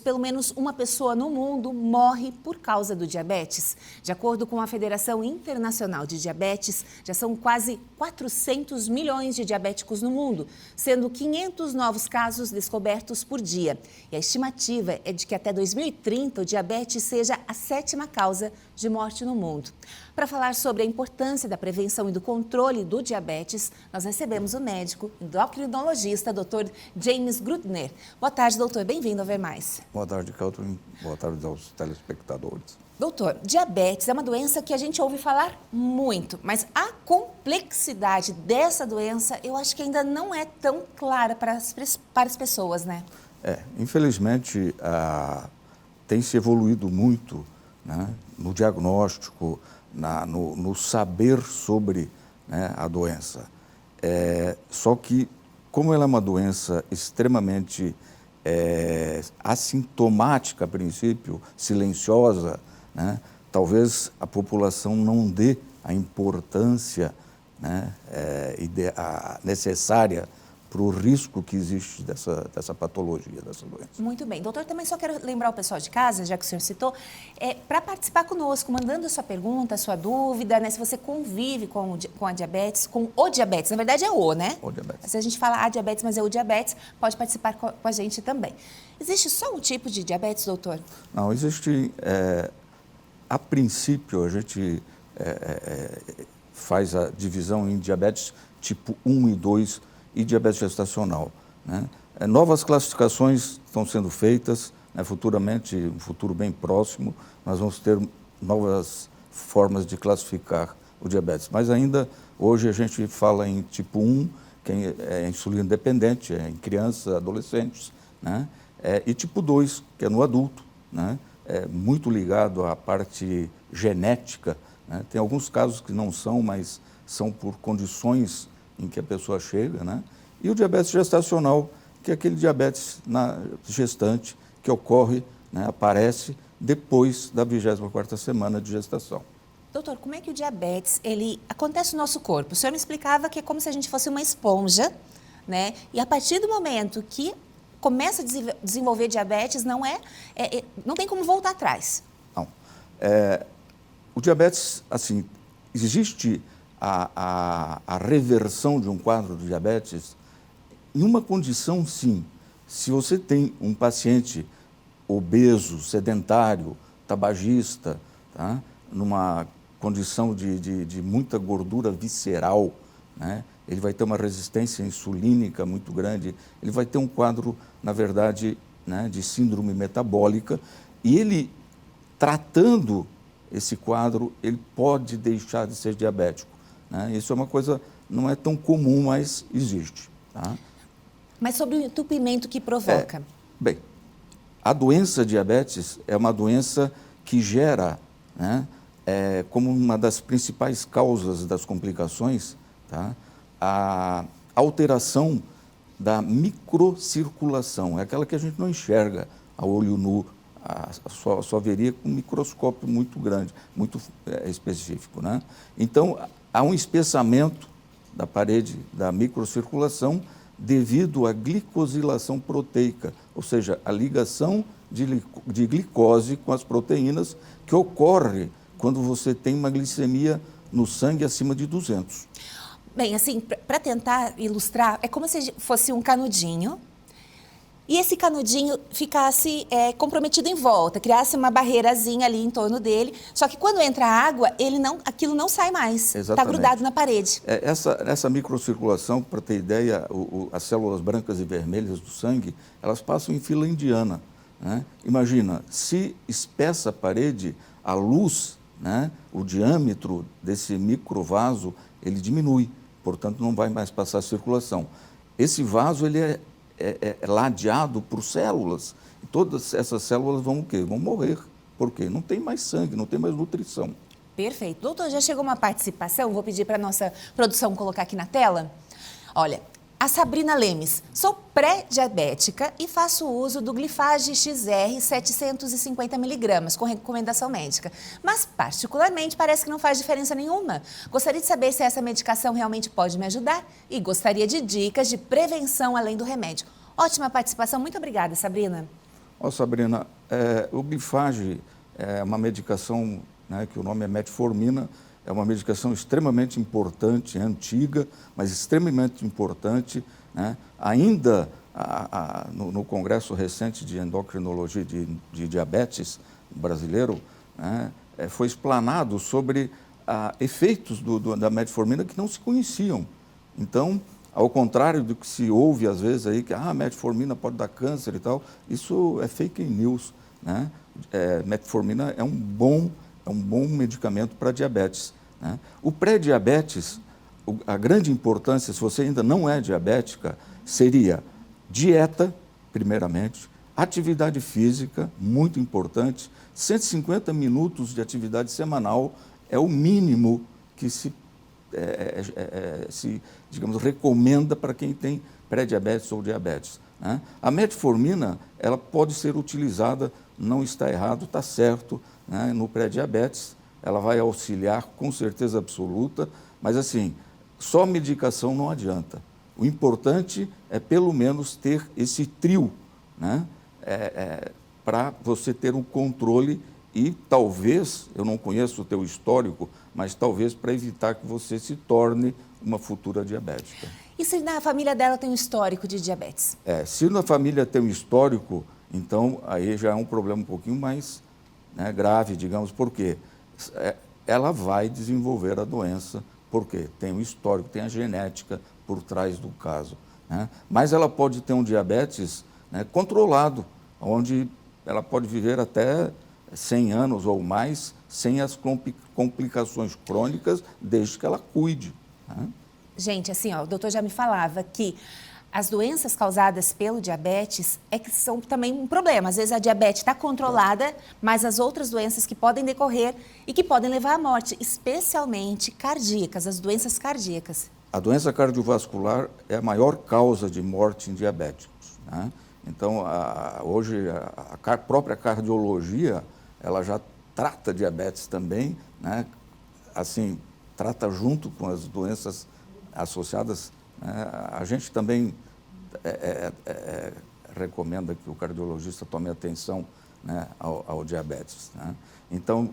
Pelo menos uma pessoa no mundo morre por causa do diabetes. De acordo com a Federação Internacional de Diabetes, já são quase 400 milhões de diabéticos no mundo, sendo 500 novos casos descobertos por dia. E a estimativa é de que até 2030 o diabetes seja a 7ª causa de morte no mundo. Para falar sobre a importância da prevenção e do controle do diabetes, nós recebemos o médico endocrinologista, Dr. James Grudner. Boa tarde, doutor. Bem-vindo ao Ver Mais. Boa tarde, Catherine. Boa tarde aos telespectadores. Doutor, diabetes é uma doença que a gente ouve falar muito, mas a complexidade dessa doença eu acho que ainda não é tão clara para as pessoas, né? Infelizmente, tem se evoluído muito, né, no diagnóstico, no saber sobre, né, a doença. Só que, como ela é uma doença extremamente assintomática, a princípio, silenciosa, né, talvez a população não dê a importância, né, necessária para o risco que existe dessa patologia, dessa doença. Muito bem. Doutor, também só quero lembrar o pessoal de casa, já que o senhor citou, para participar conosco, mandando a sua pergunta, a sua dúvida, né? Se você convive com a diabetes, com o diabetes, na verdade é o, né? O diabetes. Se a gente fala a diabetes, mas é o diabetes, pode participar com a gente também. Existe só um tipo de diabetes, doutor? Não, existe, a princípio, a gente faz a divisão em diabetes tipo 1 e 2, e diabetes gestacional, né? Novas classificações estão sendo feitas, né? Futuramente, um futuro bem próximo, nós vamos ter novas formas de classificar o diabetes. Mas ainda, hoje a gente fala em tipo 1, que é insulina dependente, é em crianças, adolescentes, né? E tipo 2, que é no adulto, né? É muito ligado à parte genética, né? Tem alguns casos que não são, mas são por condições em que a pessoa chega, né? E o diabetes gestacional, que é aquele diabetes na gestante que ocorre, né, aparece depois da 24ª semana de gestação. Doutor, como é que o diabetes, ele acontece no nosso corpo? O senhor me explicava que é como se a gente fosse uma esponja, né? E a partir do momento que começa a desenvolver diabetes, não tem como voltar atrás. Não. O diabetes, assim, existe a reversão de um quadro de diabetes em uma condição, sim. Se você tem um paciente obeso, sedentário, tabagista, tá? Numa condição de muita gordura visceral, né? Ele vai ter uma resistência insulínica muito grande, ele vai ter um quadro, na verdade, né, de síndrome metabólica, e ele, tratando esse quadro, ele pode deixar de ser diabético. Isso é uma coisa, não é tão comum, mas existe. Tá? Mas sobre o entupimento que provoca? Bem, a doença diabetes é uma doença que gera, né, como uma das principais causas das complicações, tá, a alteração da microcirculação, é aquela que a gente não enxerga a olho nu, só veria com um microscópio muito grande, muito específico, né? Então, há um espessamento da parede da microcirculação devido à glicosilação proteica, ou seja, a ligação de glicose com as proteínas que ocorre quando você tem uma glicemia no sangue acima de 200. Bem, assim, para tentar ilustrar, é como se fosse um canudinho e esse canudinho ficasse comprometido em volta, criasse uma barreirazinha ali em torno dele, só que quando entra água, aquilo não sai mais, está grudado na parede. Essa microcirculação, para ter ideia, as células brancas e vermelhas do sangue, elas passam em fila indiana, né? Imagina, se espessa a parede, a luz, né, o diâmetro desse microvaso, ele diminui, portanto não vai mais passar a circulação. Esse vaso, ele é ladeado por células. E todas essas células vão o quê? Vão morrer. Por quê? Não tem mais sangue, não tem mais nutrição. Perfeito. Doutor, já chegou uma participação, vou pedir para a nossa produção colocar aqui na tela. Olha, a Sabrina Lemes, sou pré-diabética e faço uso do Glifage XR 750 mg, com recomendação médica. Mas, particularmente, parece que não faz diferença nenhuma. Gostaria de saber se essa medicação realmente pode me ajudar e gostaria de dicas de prevenção além do remédio. Ótima participação, muito obrigada, Sabrina. Ó, Sabrina, o Glifage é uma medicação, né, que o nome é metformina, é uma medicação extremamente importante, é antiga, mas extremamente importante, né? Ainda no Congresso recente de Endocrinologia de Diabetes brasileiro, né, foi explanado sobre efeitos da metformina que não se conheciam. Então, ao contrário do que se ouve às vezes aí, que a metformina pode dar câncer e tal, isso é fake news, né? Metformina é um bom medicamento para diabetes, né? O pré-diabetes, a grande importância, se você ainda não é diabética, seria dieta, primeiramente, atividade física, muito importante, 150 minutos de atividade semanal é o mínimo que se digamos, recomenda para quem tem pré-diabetes ou diabetes, né? A metformina, ela pode ser utilizada, não está errado, está certo, né? No pré-diabetes, ela vai auxiliar com certeza absoluta, mas assim, só medicação não adianta. O importante é pelo menos ter esse trio, né? Para você ter um controle e talvez, eu não conheço o teu histórico, mas talvez para evitar que você se torne uma futura diabética. E se na família dela tem um histórico de diabetes? Se na família tem um histórico, então aí já é um problema um pouquinho mais, né, grave, digamos, porque ela vai desenvolver a doença, porque tem um histórico, tem a genética por trás do caso, né? Mas ela pode ter um diabetes, né, controlado, onde ela pode viver até 100 anos ou mais sem as complicações crônicas, desde que ela cuide, né? Gente, assim, ó, o doutor já me falava que as doenças causadas pelo diabetes que são também um problema. Às vezes a diabetes está controlada, mas as outras doenças que podem decorrer e que podem levar à morte, especialmente cardíacas, as doenças cardíacas. A doença cardiovascular é a maior causa de morte em diabéticos, né? Então, hoje, a própria cardiologia, ela já trata diabetes também, né? Assim, trata junto com as doenças associadas, né? A gente também recomenda que o cardiologista tome atenção, né, ao diabetes, né? Então,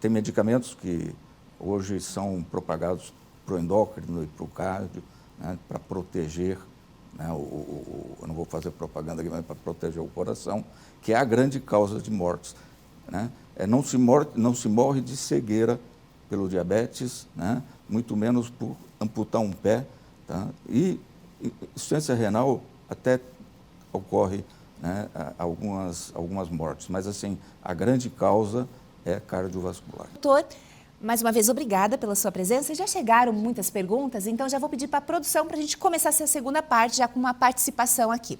tem medicamentos que hoje são propagados para o endócrino e para o cardio, né, para proteger, né, eu não vou fazer propaganda aqui, mas para proteger o coração, que é a grande causa de mortes, né? Não se morre de cegueira pelo diabetes, né, muito menos por amputar um pé, tá? E insuficiência renal até ocorre, né, algumas mortes, mas assim, a grande causa é cardiovascular. Doutor, mais uma vez, obrigada pela sua presença. Já chegaram muitas perguntas, então já vou pedir para a produção para a gente começar essa segunda parte, já com uma participação aqui.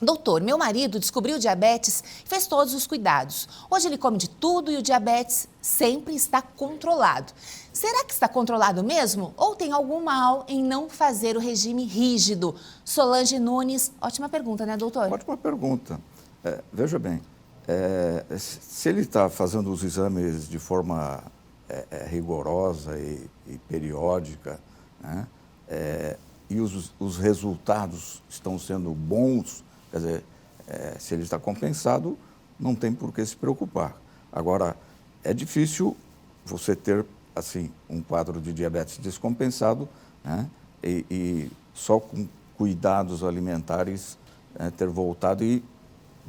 Doutor, meu marido descobriu diabetes e fez todos os cuidados. Hoje ele come de tudo e o diabetes sempre está controlado. Será que está controlado mesmo? Ou tem algum mal em não fazer o regime rígido? Solange Nunes, ótima pergunta, né, doutor? Ótima pergunta. Veja bem, se ele está fazendo os exames de forma rigorosa e periódica, né, e os resultados estão sendo bons, quer dizer, se ele está compensado, não tem por que se preocupar. Agora, é difícil você ter, assim, um quadro de diabetes descompensado, né, e só com cuidados alimentares ter voltado e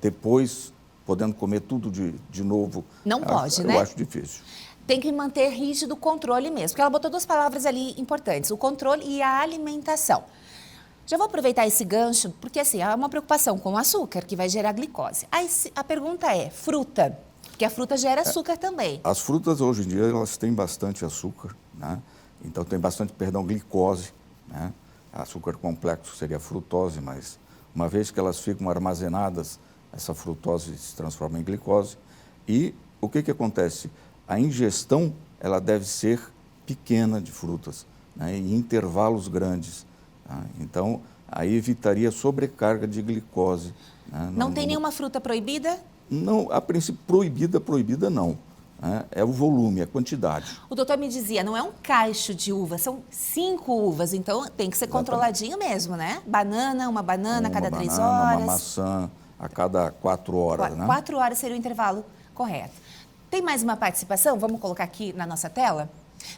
depois podendo comer tudo de novo. Não pode, né? Eu acho difícil. Tem que manter rígido o controle mesmo, porque ela botou duas palavras ali importantes, o controle e a alimentação. Já vou aproveitar esse gancho, porque assim, há uma preocupação com o açúcar, que vai gerar glicose. Aí a pergunta é, fruta, porque a fruta gera açúcar também. As frutas, hoje em dia, elas têm bastante açúcar, né? Então, tem bastante, glicose, né? Açúcar complexo seria a frutose, mas uma vez que elas ficam armazenadas, essa frutose se transforma em glicose. E o que acontece? A ingestão, ela deve ser pequena de frutas, né, em intervalos grandes, tá? Então, aí evitaria sobrecarga de glicose, né? Não tem nenhuma fruta proibida? Não, a princípio, proibida não, né? É o volume, a quantidade. O doutor me dizia, não é um cacho de uva, são 5 uvas, então tem que ser controladinho mesmo, né? Uma banana a cada 3 horas. Uma maçã, a cada 4 horas, né? 4 horas seria o intervalo correto. Tem mais uma participação? Vamos colocar aqui na nossa tela?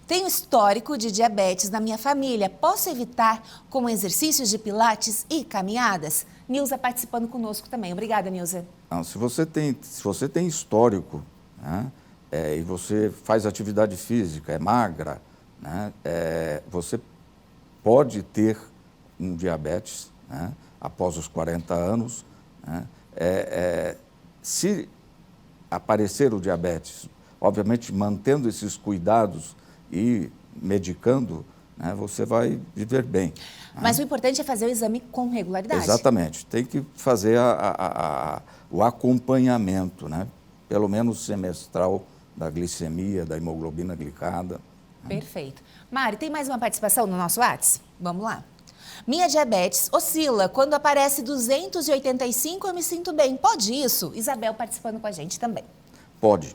Tenho histórico de diabetes na minha família. Posso evitar com exercícios de pilates e caminhadas? Nilza participando conosco também. Obrigada, Nilza. Não, se você tem histórico, né, e você faz atividade física, é magra, né, você pode ter um diabetes, né, após os 40 anos. Né, se aparecer o diabetes, obviamente mantendo esses cuidados e medicando, né, você vai viver bem. Mas o importante é fazer o exame com regularidade. Exatamente. Tem que fazer o acompanhamento, né, pelo menos semestral, da glicemia, da hemoglobina glicada. Perfeito. Mari, tem mais uma participação no nosso WhatsApp? Vamos lá. Minha diabetes oscila. Quando aparece 285, eu me sinto bem. Pode isso? Isabel participando com a gente também. Pode,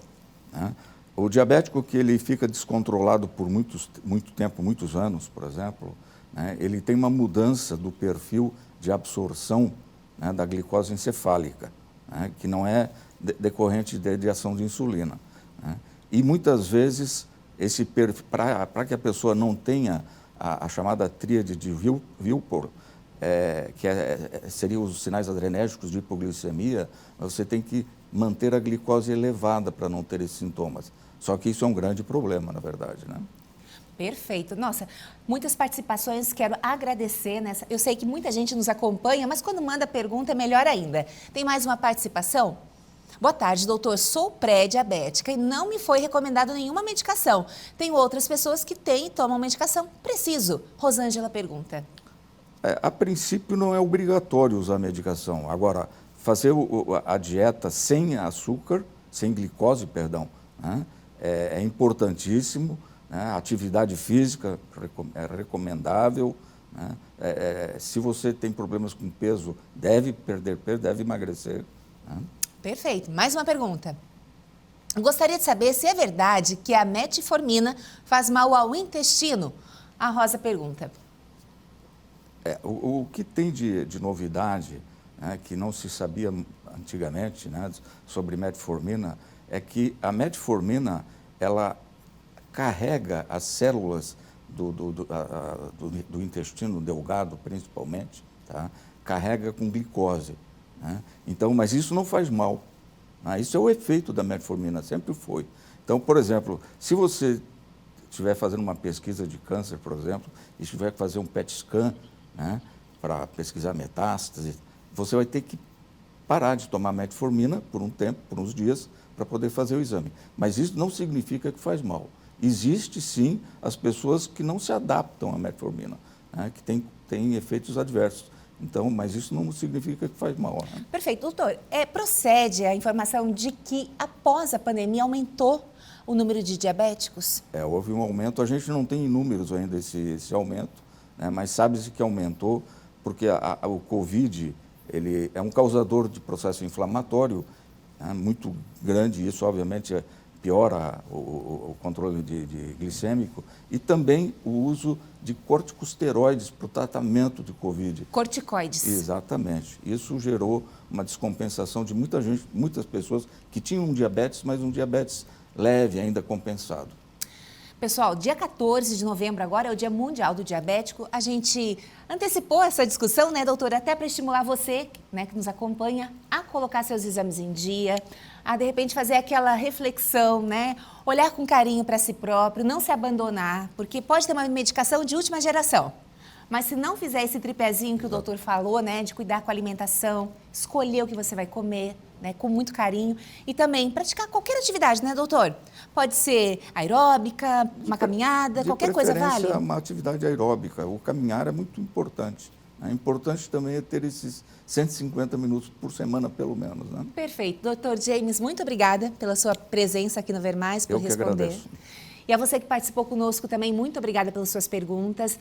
né? O diabético que ele fica descontrolado por muito tempo, muitos anos, por exemplo, né, ele tem uma mudança do perfil de absorção, né, da glicose encefálica, né, que não é decorrente de ação de insulina. Né? E muitas vezes, para que a pessoa não tenha a chamada tríade de Wilpor, seriam os sinais adrenérgicos de hipoglicemia, você tem que manter a glicose elevada para não ter esses sintomas. Só que isso é um grande problema, na verdade, né? Perfeito. Nossa, muitas participações, quero agradecer nessa. Eu sei que muita gente nos acompanha, mas quando manda pergunta é melhor ainda. Tem mais uma participação? Boa tarde, doutor. Sou pré-diabética e não me foi recomendado nenhuma medicação. Tenho outras pessoas que têm e tomam medicação. Preciso? Rosângela pergunta. A princípio não é obrigatório usar medicação. Agora, fazer a dieta sem açúcar, sem glicose, perdão, né, é importantíssimo. Né? A atividade física é recomendável. Né? Se você tem problemas com peso, deve perder peso, deve emagrecer. Né? Perfeito. Mais uma pergunta. Gostaria de saber se é verdade que a metformina faz mal ao intestino. A Rosa pergunta. O que tem de novidade, né, que não se sabia antigamente, né, sobre metformina, é que a metformina, ela carrega as células do intestino delgado, principalmente, tá? Carrega com glicose. Né? Então, mas isso não faz mal. Né? Isso é o efeito da metformina, sempre foi. Então, por exemplo, se você estiver fazendo uma pesquisa de câncer, por exemplo, e tiver que fazer um PET scan, né, para pesquisar metástase, você vai ter que parar de tomar metformina por um tempo, por uns dias, para poder fazer o exame. Mas isso não significa que faz mal. Existe, sim, as pessoas que não se adaptam à metformina, né, que têm efeitos adversos. Então, mas isso não significa que faz mal. Né? Perfeito. Doutor, procede a informação de que após a pandemia aumentou o número de diabéticos? Houve um aumento, a gente não tem números ainda esse aumento, né, mas sabe-se que aumentou porque o Covid ele é um causador de processo inflamatório, né, muito grande, e isso obviamente piora o controle de glicêmico, e também o uso de corticosteroides para o tratamento de Covid. Corticoides. Exatamente. Isso gerou uma descompensação de muitas pessoas que tinham um diabetes, mas um diabetes leve, ainda compensado. Pessoal, dia 14 de novembro agora é o Dia Mundial do Diabético. A gente antecipou essa discussão, né, doutora, até para estimular você, né, que nos acompanha, a colocar seus exames em dia, a, de repente, fazer aquela reflexão, né, olhar com carinho para si próprio, não se abandonar, porque pode ter uma medicação de última geração. Mas se não fizer esse tripézinho que o doutor falou, né, de cuidar com a alimentação, escolher o que você vai comer, né, com muito carinho, e também praticar qualquer atividade, né, doutor? Pode ser aeróbica, uma caminhada, qualquer coisa vale? Uma atividade aeróbica. O caminhar é muito importante. É importante também ter esses 150 minutos por semana, pelo menos. Né? Perfeito. Doutor James, muito obrigada pela sua presença aqui no Ver Mais, por responder. Eu que agradeço. E a você que participou conosco também, muito obrigada pelas suas perguntas.